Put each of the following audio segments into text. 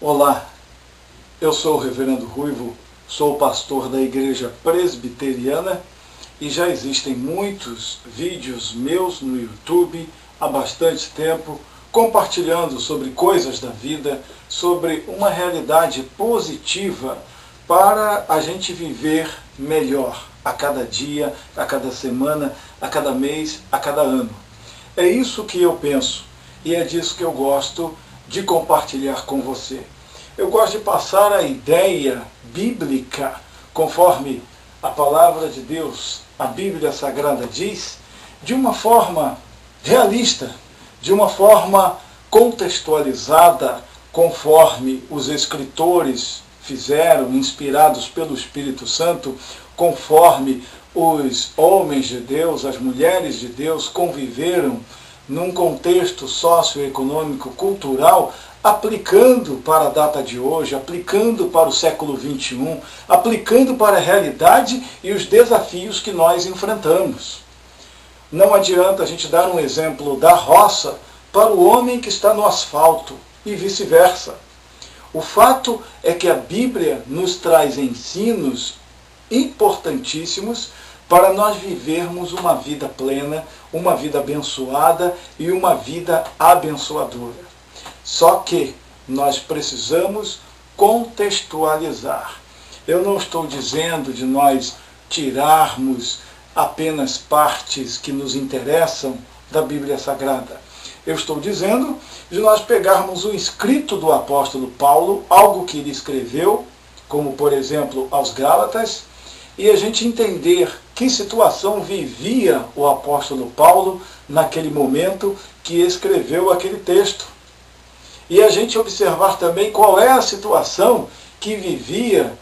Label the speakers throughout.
Speaker 1: Olá, eu sou o Reverendo Ruivo, sou pastor da Igreja Presbiteriana e já existem muitos vídeos meus no YouTube há bastante tempo compartilhando sobre coisas da vida, sobre uma realidade positiva para a gente viver melhor a cada dia, a cada semana, a cada mês, a cada ano. É isso que eu penso e é disso que eu gosto de compartilhar com você. Eu gosto de passar a ideia bíblica, conforme a palavra de Deus, a Bíblia Sagrada diz, de uma forma realista, de uma forma contextualizada, conforme os escritores fizeram, inspirados pelo Espírito Santo, conforme os homens de Deus, as mulheres de Deus conviveram num contexto socioeconômico, cultural, aplicando para a data de hoje, aplicando para o século XXI, aplicando para a realidade e os desafios que nós enfrentamos. Não adianta a gente dar um exemplo da roça para o homem que está no asfalto e vice-versa. O fato é que a Bíblia nos traz ensinos importantíssimos para nós vivermos uma vida plena, uma vida abençoada e uma vida abençoadora. Só que nós precisamos contextualizar. Eu não estou dizendo de nós tirarmos apenas partes que nos interessam da Bíblia Sagrada. Eu estou dizendo de nós pegarmos o escrito do apóstolo Paulo, algo que ele escreveu, como por exemplo aos Gálatas, e a gente entender que situação vivia o apóstolo Paulo naquele momento que escreveu aquele texto. E a gente observar também qual é a situação que vivia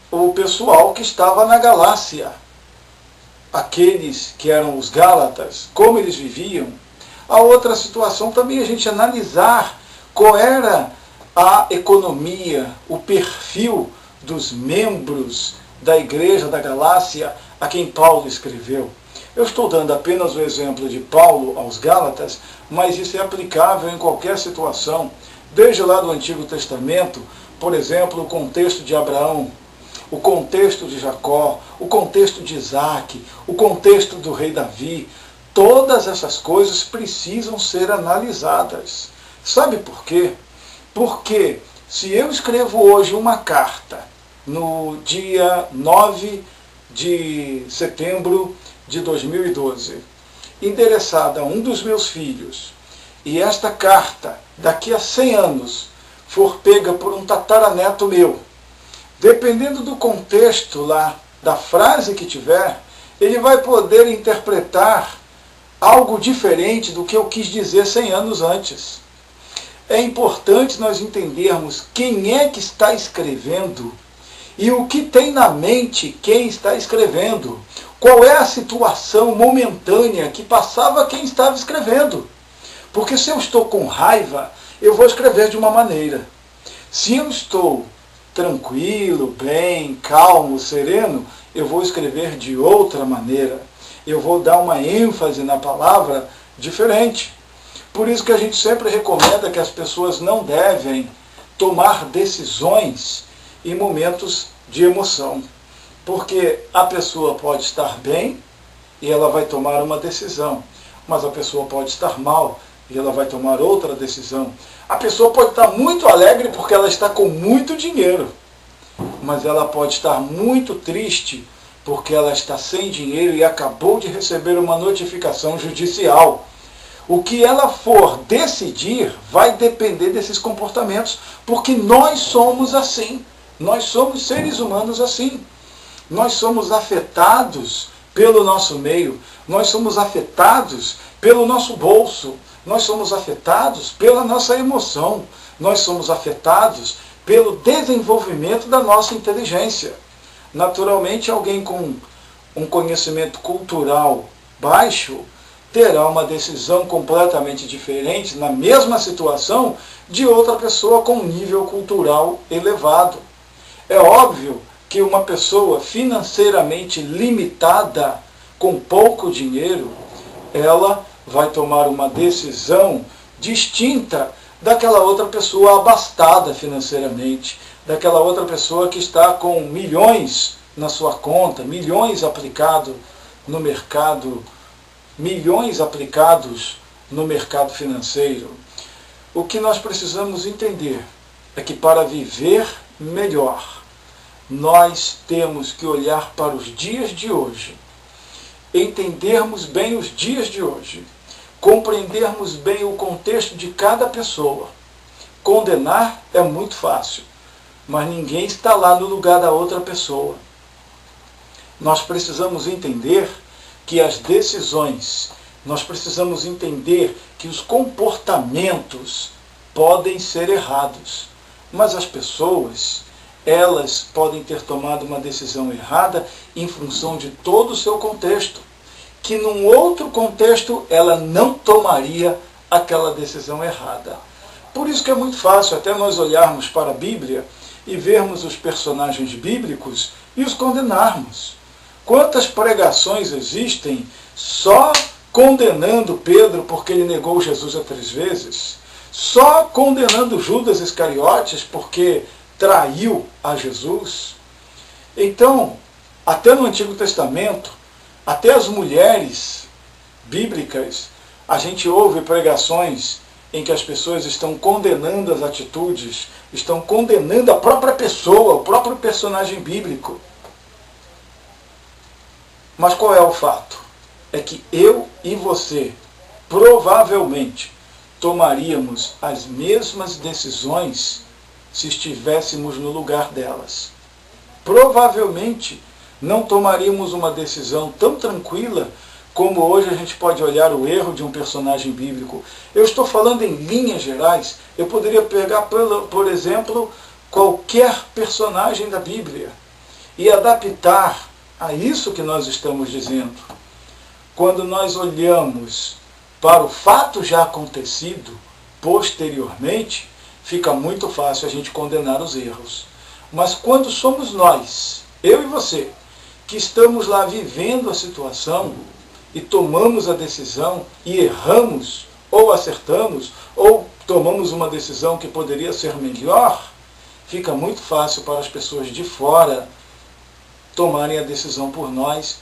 Speaker 1: o pessoal que estava na Galácia. Aqueles que eram os Gálatas, como eles viviam. A outra situação também a gente analisar qual era a economia, o perfil dos membros da igreja da Galácia a quem Paulo escreveu. Eu estou dando apenas o exemplo de Paulo aos Gálatas, mas isso é aplicável em qualquer situação. Desde lá do Antigo Testamento, por exemplo, o contexto de Abraão, o contexto de Jacó, o contexto de Isaac, o contexto do rei Davi, todas essas coisas precisam ser analisadas. Sabe por quê? Porque se eu escrevo hoje uma carta, no dia 9 de setembro de 2012, endereçada a um dos meus filhos, e esta carta, daqui a 100 anos, for pega por um tataraneto meu, dependendo do contexto lá, da frase que tiver, ele vai poder interpretar algo diferente do que eu quis dizer 100 anos antes. É importante nós entendermos quem é que está escrevendo e o que tem na mente quem está escrevendo. Qual é a situação momentânea que passava quem estava escrevendo. Porque se eu estou com raiva, eu vou escrever de uma maneira. Se eu estou tranquilo, bem, calmo, sereno, eu vou escrever de outra maneira. Eu vou dar uma ênfase na palavra diferente. Por isso que a gente sempre recomenda que as pessoas não devem tomar decisões em momentos de emoção. Porque a pessoa pode estar bem e ela vai tomar uma decisão, mas a pessoa pode estar mal e ela vai tomar outra decisão. A pessoa pode estar muito alegre porque ela está com muito dinheiro, mas ela pode estar muito triste porque ela está sem dinheiro e acabou de receber uma notificação judicial. O que ela for decidir vai depender desses comportamentos, porque nós somos assim. Nós somos seres humanos assim. Nós somos afetados pelo nosso meio, nós somos afetados pelo nosso bolso, nós somos afetados pela nossa emoção, nós somos afetados pelo desenvolvimento da nossa inteligência. Naturalmente, alguém com um conhecimento cultural baixo terá uma decisão completamente diferente na mesma situação de outra pessoa com um nível cultural elevado. É óbvio que uma pessoa financeiramente limitada, com pouco dinheiro, ela vai tomar uma decisão distinta daquela outra pessoa abastada financeiramente, daquela outra pessoa que está com milhões na sua conta, milhões aplicados no mercado, milhões aplicados no mercado financeiro. O que nós precisamos entender é que para viver melhor, nós temos que olhar para os dias de hoje, entendermos bem os dias de hoje, compreendermos bem o contexto de cada pessoa. Condenar é muito fácil, mas ninguém está lá no lugar da outra pessoa. Nós precisamos entender que as decisões, nós precisamos entender que os comportamentos podem ser errados, mas as pessoas, elas podem ter tomado uma decisão errada em função de todo o seu contexto, que num outro contexto ela não tomaria aquela decisão errada. Por isso que é muito fácil até nós olharmos para a Bíblia e vermos os personagens bíblicos e os condenarmos. Quantas pregações existem só condenando Pedro porque ele negou Jesus 3 vezes, só condenando Judas Iscariotes porque traiu a Jesus. Então, até no Antigo Testamento, até as mulheres bíblicas, a gente ouve pregações em que as pessoas estão condenando as atitudes, estão condenando a própria pessoa, o próprio personagem bíblico. Mas qual é o fato? É que eu e você, provavelmente, tomaríamos as mesmas decisões se estivéssemos no lugar delas. Provavelmente não tomaríamos uma decisão tão tranquila como hoje a gente pode olhar o erro de um personagem bíblico. Eu estou falando em linhas gerais, eu poderia pegar, por exemplo, qualquer personagem da Bíblia e adaptar a isso que nós estamos dizendo. Quando nós olhamos para o fato já acontecido posteriormente, fica muito fácil a gente condenar os erros. Mas quando somos nós, eu e você, que estamos lá vivendo a situação e tomamos a decisão e erramos, ou acertamos, ou tomamos uma decisão que poderia ser melhor, fica muito fácil para as pessoas de fora tomarem a decisão por nós.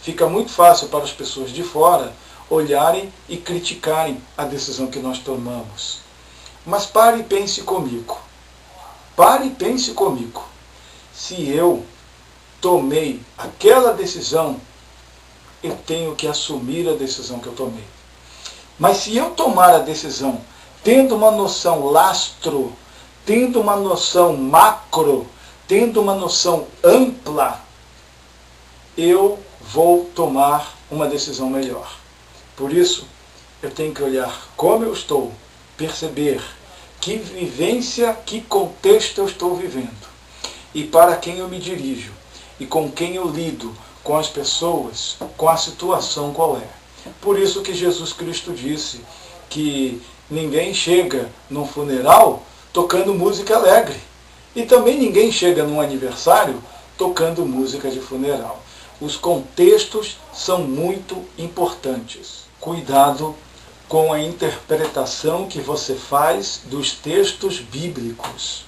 Speaker 1: Fica muito fácil para as pessoas de fora olharem e criticarem a decisão que nós tomamos. Mas pare e pense comigo. Pare e pense comigo. Se eu tomei aquela decisão, eu tenho que assumir a decisão que eu tomei. Mas se eu tomar a decisão tendo uma noção lastro, tendo uma noção macro, tendo uma noção ampla, eu vou tomar uma decisão melhor. Por isso, eu tenho que olhar como eu estou, perceber que vivência, que contexto eu estou vivendo, e para quem eu me dirijo, e com quem eu lido, com as pessoas, com a situação qual é. Por isso que Jesus Cristo disse que ninguém chega num funeral tocando música alegre. E também ninguém chega num aniversário tocando música de funeral. Os contextos são muito importantes. Cuidado com a interpretação que você faz dos textos bíblicos.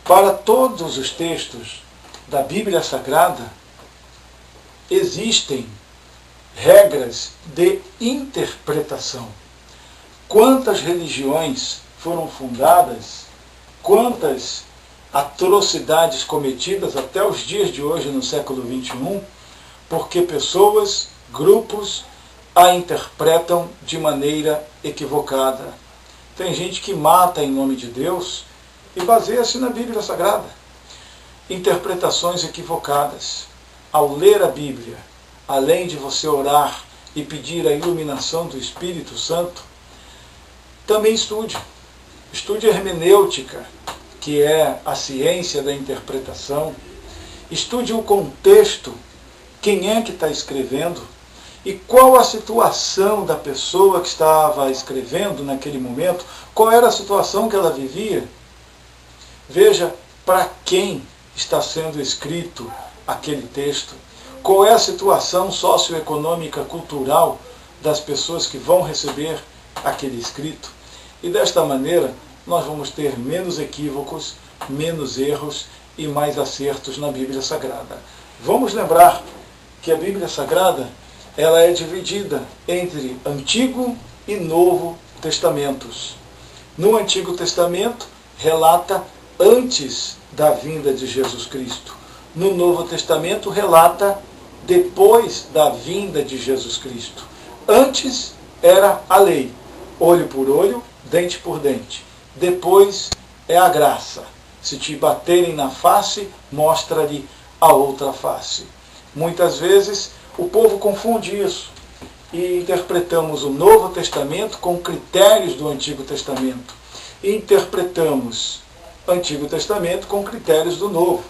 Speaker 1: Para todos os textos da Bíblia Sagrada, existem regras de interpretação. Quantas religiões foram fundadas, quantas atrocidades cometidas até os dias de hoje, no século XXI, porque pessoas, grupos, a interpretam de maneira equivocada. Tem gente que mata em nome de Deus e baseia-se na Bíblia Sagrada. Interpretações equivocadas. Ao ler a Bíblia, além de você orar e pedir a iluminação do Espírito Santo, também estude. Estude hermenêutica, que é a ciência da interpretação. Estude o contexto, quem é que está escrevendo e qual a situação da pessoa que estava escrevendo naquele momento, qual era a situação que ela vivia. Veja para quem está sendo escrito aquele texto, qual é a situação socioeconômica, cultural das pessoas que vão receber aquele escrito. E desta maneira, nós vamos ter menos equívocos, menos erros e mais acertos na Bíblia Sagrada. Vamos lembrar que a Bíblia Sagrada ela é dividida entre Antigo e Novo Testamentos. No Antigo Testamento, relata antes da vinda de Jesus Cristo. No Novo Testamento, relata depois da vinda de Jesus Cristo. Antes era a lei, olho por olho, dente por dente. Depois é a graça. Se te baterem na face, mostra-lhe a outra face. Muitas vezes o povo confunde isso e interpretamos o Novo Testamento com critérios do Antigo Testamento. E interpretamos o Antigo Testamento com critérios do Novo.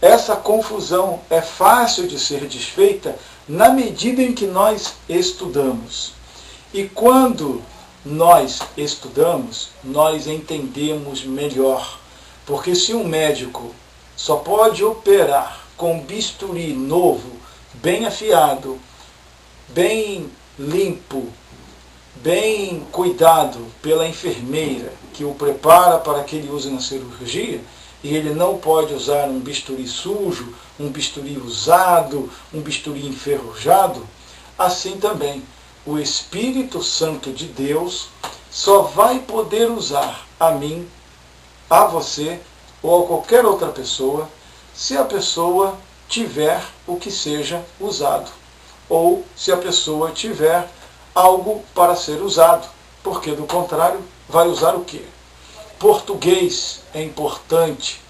Speaker 1: Essa confusão é fácil de ser desfeita na medida em que nós estudamos. E quando nós estudamos, nós entendemos melhor. Porque se um médico só pode operar com bisturi novo, bem afiado, bem limpo, bem cuidado pela enfermeira que o prepara para que ele use na cirurgia, e ele não pode usar um bisturi sujo, um bisturi usado, um bisturi enferrujado, assim também o Espírito Santo de Deus só vai poder usar a mim, a você ou a qualquer outra pessoa, se a pessoa tiver o que seja usado, ou se a pessoa tiver algo para ser usado, porque do contrário vai usar o quê? Português é importante,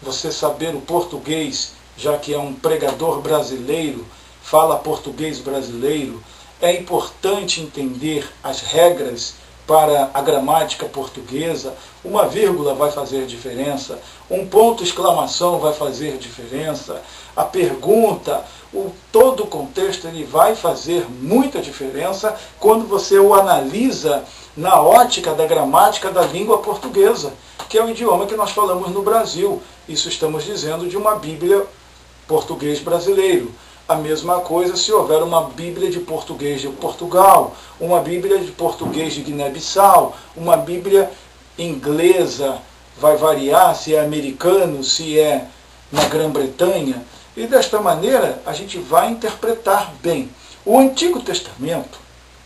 Speaker 1: você saber o português, já que é um pregador brasileiro, fala português brasileiro, é importante entender as regras para a gramática portuguesa. Uma vírgula vai fazer diferença, um ponto de exclamação vai fazer diferença, a pergunta, todo o contexto ele vai fazer muita diferença quando você o analisa na ótica da gramática da língua portuguesa, que é o idioma que nós falamos no Brasil. Isso estamos dizendo de uma Bíblia português brasileiro. A mesma coisa se houver uma Bíblia de português de Portugal, uma Bíblia de português de Guiné-Bissau, uma Bíblia inglesa, vai variar se é americano, se é na Grã-Bretanha. E desta maneira a gente vai interpretar bem. O Antigo Testamento,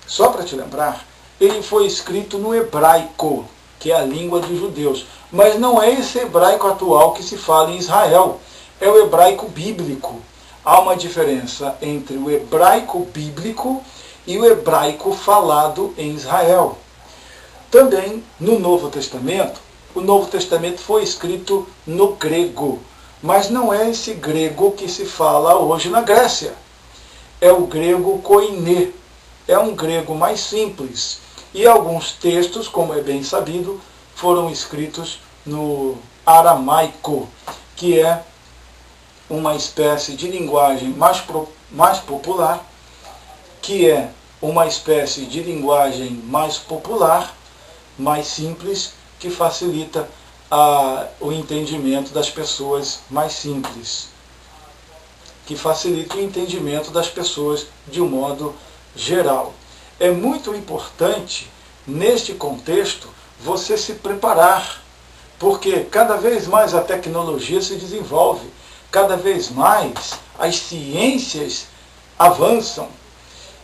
Speaker 1: só para te lembrar, ele foi escrito no hebraico, que é a língua dos judeus. Mas não é esse hebraico atual que se fala em Israel. É o hebraico bíblico. Há uma diferença entre o hebraico bíblico e o hebraico falado em Israel. Também no Novo Testamento, o Novo Testamento foi escrito no grego. Mas não é esse grego que se fala hoje na Grécia. É o grego koiné. É um grego mais simples. E alguns textos, como é bem sabido, foram escritos no aramaico, que é uma espécie de linguagem mais popular, que é uma espécie de linguagem mais popular, mais simples, que facilita o entendimento das pessoas mais simples, que facilita o entendimento das pessoas de um modo geral. É muito importante, neste contexto, você se preparar, porque cada vez mais a tecnologia se desenvolve, cada vez mais as ciências avançam,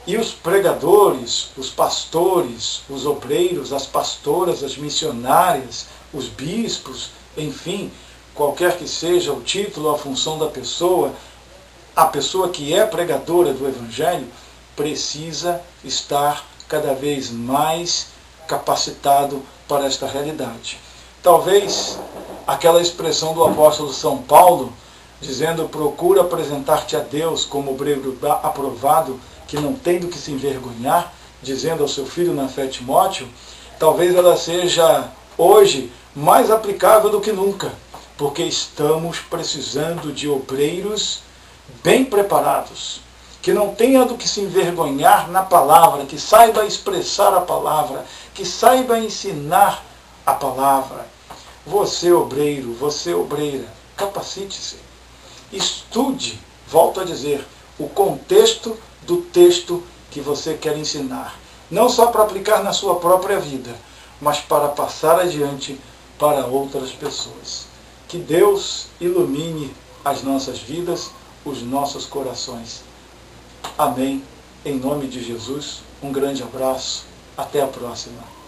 Speaker 1: e os pregadores, os pastores, os obreiros, as pastoras, as missionárias, os bispos, enfim, qualquer que seja o título, a função da pessoa, a pessoa que é pregadora do Evangelho precisa estar cada vez mais capacitado para esta realidade. Talvez aquela expressão do apóstolo São Paulo, dizendo: procura apresentar-te a Deus como obreiro aprovado, que não tem do que se envergonhar, dizendo ao seu filho na fé Timóteo, talvez ela seja hoje mais aplicável do que nunca, porque estamos precisando de obreiros bem preparados, que não tenha do que se envergonhar na palavra, que saiba expressar a palavra, que saiba ensinar a palavra. Você, obreiro, você, obreira, capacite-se. Estude, volto a dizer, o contexto do texto que você quer ensinar. Não só para aplicar na sua própria vida, mas para passar adiante para outras pessoas. Que Deus ilumine as nossas vidas, os nossos corações. Amém. Em nome de Jesus, um grande abraço. Até a próxima.